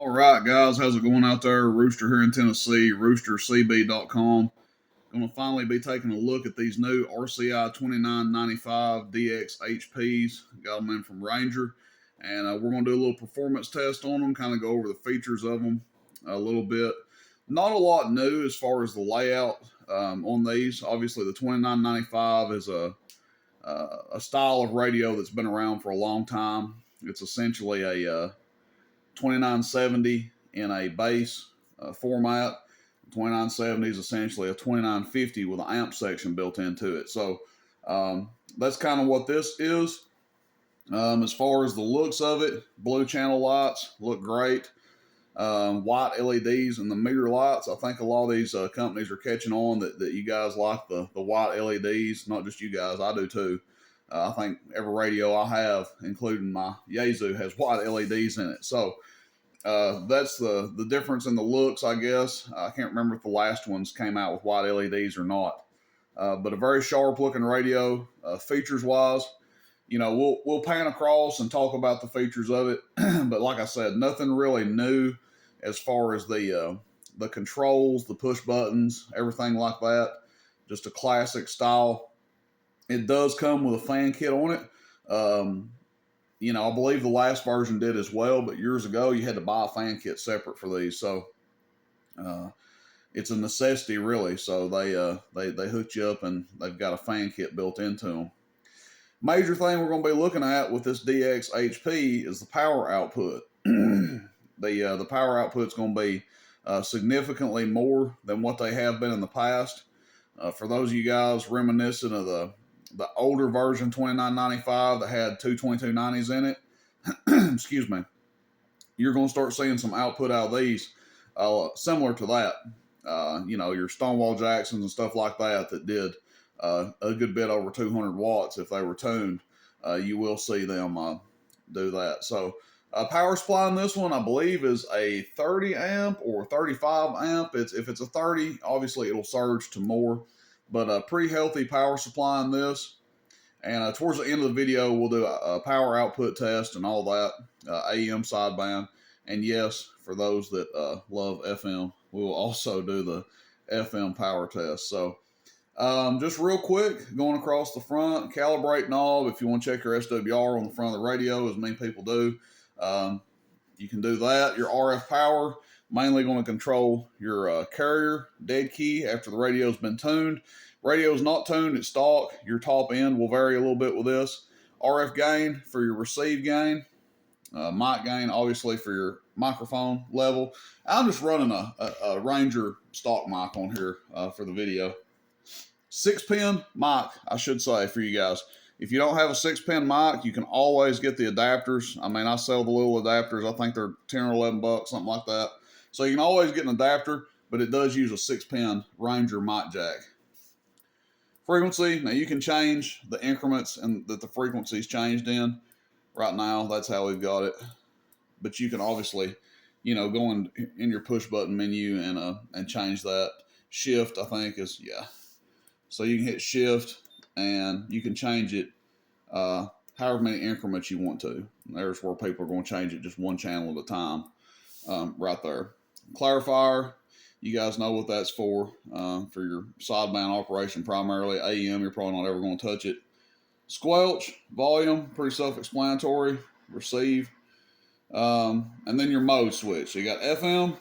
All right, guys, how's it going out there? Rooster here in Tennessee, roostercb.com. Going to finally be taking a look at these new RCI 2995 DX HPs. Got them in from Ranger, and we're going to do a little performance test on them, kind of go over the features of them a little bit. Not a lot new as far as the layout on these. Obviously, the 2995 is a style of radio that's been around for a long time. It's essentially a 2970 in a base format. 2970 is essentially a 2950 with an amp section built into it. So that's kind of what this is. As far as the looks of it, blue channel lights look great. White LEDs and the meter lights. I think a lot of these companies are catching on that you guys like the white LEDs. Not just you guys, I do too. I think every radio I have, including my Yaesu, has white LEDs in it. So that's the difference in the looks, I guess. I can't remember if the last ones came out with white LEDs or not. But a very sharp looking radio, features wise. You know, we'll pan across and talk about the features of it. But like I said, nothing really new as far as the controls, the push buttons, everything like that. Just a classic style. It does come with a fan kit on it. You know, I believe the last version did as well, but years ago you had to buy a fan kit separate for these. So it's a necessity, really. So they hooked you up and they've got a fan kit built into them. Major thing we're going to be looking at with this DX HP is the power output. The power output is going to be significantly more than what they have been in the past. For those of you guys reminiscent of the older version 2995 that had two 2290s in it, excuse me, you're going to start seeing some output out of these similar to that. You know, your Stonewall Jacksons and stuff like that did a good bit over 200 watts if they were tuned. You will see them do that. So power supply in this one, I believe, is a 30 amp or 35 amp. If it's a 30, obviously it'll surge to more, but a pretty healthy power supply in this. And towards the end of the video, we'll do a power output test and all that, AM sideband. And yes, for those that love FM, we will also do the FM power test. So just real quick, going across the front, calibrate knob. If you want to check your SWR on the front of the radio, as many people do, you can do that. Your RF power, mainly going to control your carrier dead key after the radio's been tuned. Radio's not tuned at stock. Your top end will vary a little bit with this. RF gain for your receive gain. Mic gain, obviously, for your microphone level. I'm just running a Ranger stock mic on here for the video. 6-pin mic, I should say, for you guys. If you don't have a 6-pin mic, you can always get the adapters. I mean, I sell the little adapters. I think they're 10 or 11 bucks, something like that. So you can always get an adapter, but it does use a 6-pin Ranger mic jack. Frequency, now you can change the increments and that the frequency's changed in. Right now, that's how we've got it. But you can obviously, you know, go in your push button menu and change that. Shift, I think, is, yeah. So you can hit shift and you can change it however many increments you want to. And there's where people are going to change it just one channel at a time right there. Clarifier, you guys know what that's for your sideband operation primarily. AM, you're probably not ever going to touch it. Squelch, volume, pretty self-explanatory. Receive. And then your mode switch. So you got FM,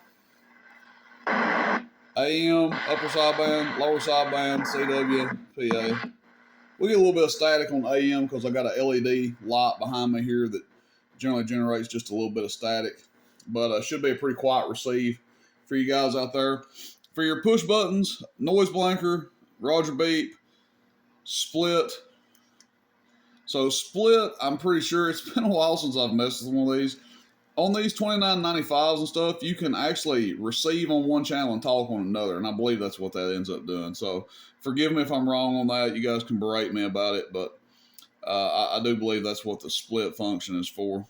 AM, upper sideband, lower sideband, CW, PA. We get a little bit of static on AM because I got an LED light behind me here that generally generates just a little bit of static. But should be a pretty quiet receive for you guys out there. For your push buttons, noise blanker, Roger beep, split. So split, I'm pretty sure it's been a while since I've messed with one of these. On these 2995s and stuff, you can actually receive on one channel and talk on another, and I believe that's what that ends up doing. So forgive me if I'm wrong on that. You guys can berate me about it, but I do believe that's what the split function is for.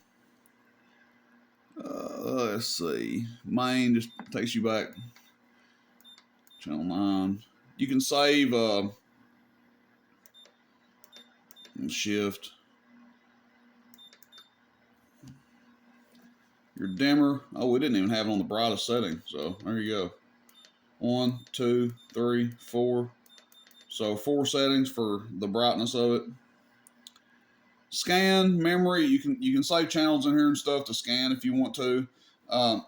Let's see. Main just takes you back. Channel 9. You can save shift Your dimmer, oh, we didn't even have it on the brightest setting, so there you go. 1, 2, 3, 4. So 4 settings for the brightness of it. Scan memory, you can save channels in here and stuff to scan if you want to. Not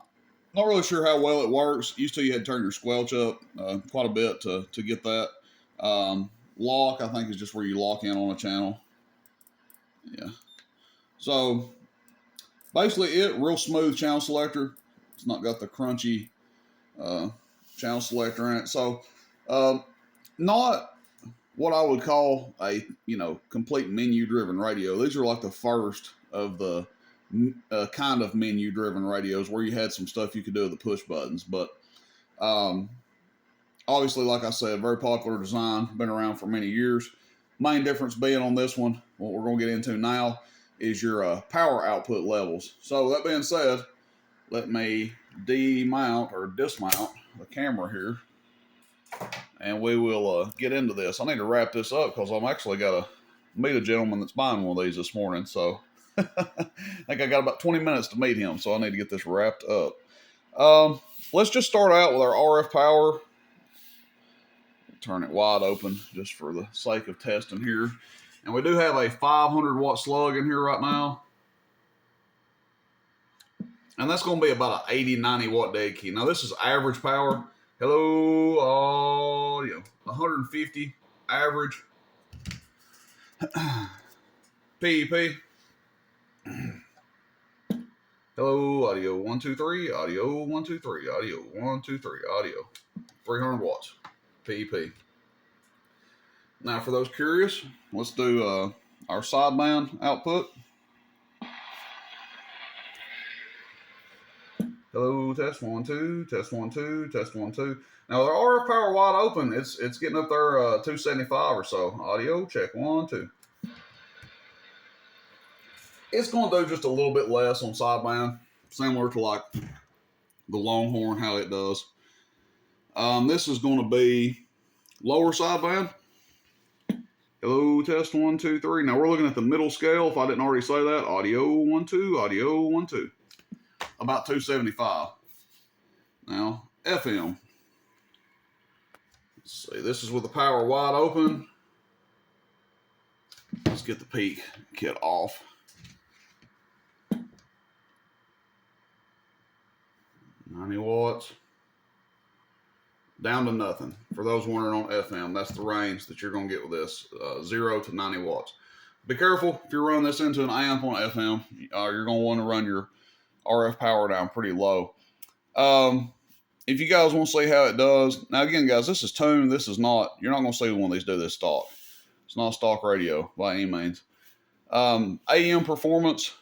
really sure how well it works. Used to you had to turn your squelch up quite a bit to get that. Lock, I think, is just where you lock in on a channel. Yeah. So basically real smooth channel selector. It's not got the crunchy channel selector in it. So not what I would call a complete menu driven radio. These are like the first of the kind of menu driven radios where you had some stuff you could do with the push buttons. But obviously, like I said, very popular design, been around for many years. Main difference being on this one, what we're going to get into now, is your power output levels. So that being said, let me dismount the camera here, and we will get into this. I need to wrap this up because I'm actually got to meet a gentleman that's buying one of these this morning. So I think I got about 20 minutes to meet him, so I need to get this wrapped up. Let's just start out with our RF power. Turn it wide open just for the sake of testing here. And we do have a 500 watt slug in here right now. And that's going to be about an 80, 90 watt dead key. Now this is average power. Hello, audio. 150 average. PEP. Hello, audio 1, 2, 3. Audio 1, 2, 3. Audio 1, 2, 3. Audio 300 watts. PEP. Now, for those curious, let's do our sideband output. Hello, test 1, 2, test 1, 2, test 1, 2. Now, the RF power wide open, it's getting up there 275 or so. Audio, check 1, 2. It's going to do just a little bit less on sideband, similar to like the Longhorn, how it does. This is going to be lower sideband. Hello, test 1, 2, 3. Now we're looking at the middle scale. If I didn't already say that, audio 1, 2, audio 1, 2. About 275. Now, FM. Let's see, this is with the power wide open. Let's get the peak kit off. 90 watts. Down to nothing. For those wondering on FM, that's the range that you're going to get with this, 0 to 90 watts. Be careful if you're running this into an amp on FM. You're going to want to run your RF power down pretty low. If you guys want to see how it does, now again, guys, this is tuned. This is not, you're not going to see one of these do this stock. It's not a stock radio by any means. AM performance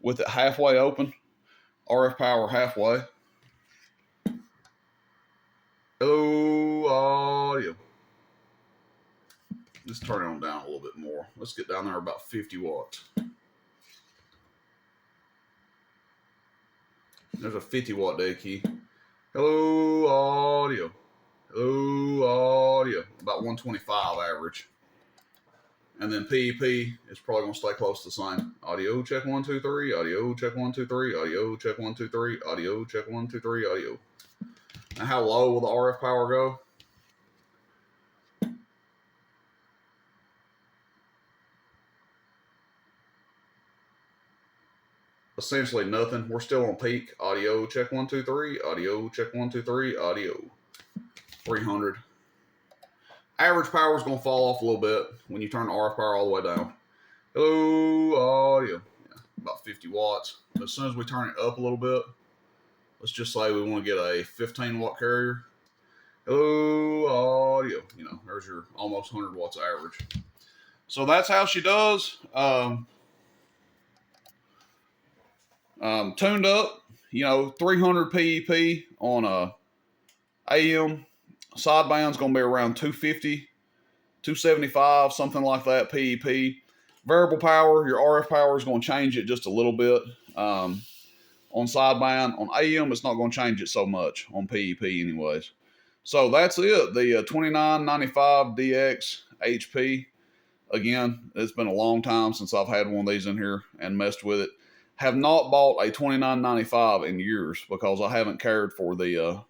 with it halfway open, RF power halfway. Hello, audio. Let's turn it on down a little bit more. Let's get down there about 50 watts. There's a 50 watt dead key. Hello, audio. Hello, audio. About 125 average. And then PEP is probably going to stay close to the same. Audio check 1, 2, 3. Audio check 1, 2, 3. Audio check 1, 2, 3. Audio check 1, 2, 3. Audio. Now, how low will the RF power go? Essentially nothing. We're still on peak. Audio check 1, 2, 3. Audio check 1, 2, 3. Audio 300. Average power is going to fall off a little bit when you turn the RF power all the way down. Hello, audio. Yeah, about 50 watts. As soon as we turn it up a little bit, let's just say we want to get a 15 watt carrier. Hello, audio. You know, there's your almost 100 watts average. So that's how she does. Tuned up, 300 PEP on a AM. Sideband's going to be around 250, 275, something like that PEP. Variable power, your RF power is going to change it just a little bit. On sideband, on AM, it's not going to change it so much on PEP anyways. So that's it. The 2995 DX HP. Again, it's been a long time since I've had one of these in here and messed with it. Have not bought a $29.95 in years because I haven't cared for the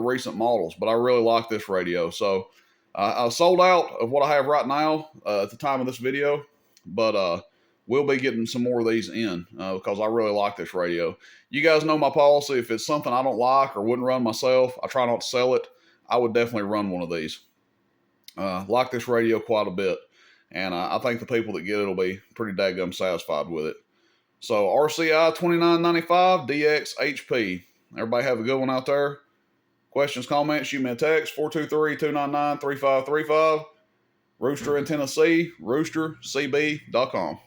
recent models, but I really like this radio. So I sold out of what I have right now at the time of this video, but we'll be getting some more of these in because I really like this radio. You guys know my policy. If it's something I don't like or wouldn't run myself, I try not to sell it. I would definitely run one of these. Like this radio quite a bit, and I think the people that get it will be pretty daggum satisfied with it. So RCI 2995 DX HP. Everybody have a good one out there. Questions, comments, shoot me a text, 423-299-3535. Rooster in Tennessee, roostercb.com.